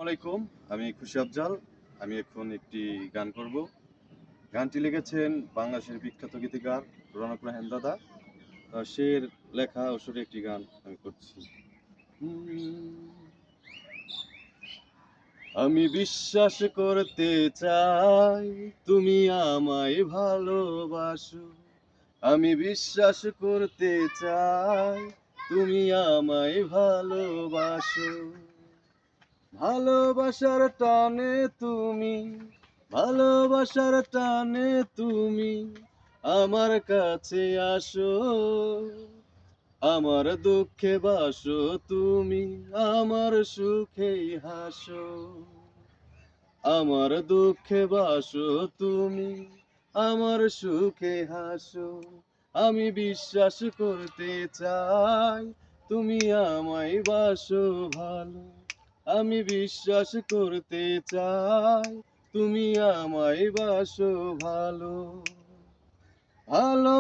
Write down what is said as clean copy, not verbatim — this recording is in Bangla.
আলাইকুম। আমি খুশি আফজাল। আমি এখন একটি গান করব। গানটি লিখেছেন বাংলাদেশের বিখ্যাত গীতিকার রৌনক রায়হান দাদা। সে লেখা ও সুরে একটি গান আমি করছি। আমি বিশ্বাস করতে চাই তুমি আমায় ভালোবাসো। আমি বিশ্বাস করতে চাই তুমি আমায় ভালোবাসো। ভালোবাসার টানে তুমি, ভালোবাসার টানে তুমি আমার কাছে আসো। আমার দুঃখে বাসো তুমি, আমার সুখেই হাসো। আমার দুঃখে বাসো তুমি, আমার সুখে হাসো। আমি বিশ্বাস করতে চাই তুমি আমায় বাসো ভালো। আমি বিশ্বাস করতে চাই তুমি আমায় বাসো ভালো। ভালো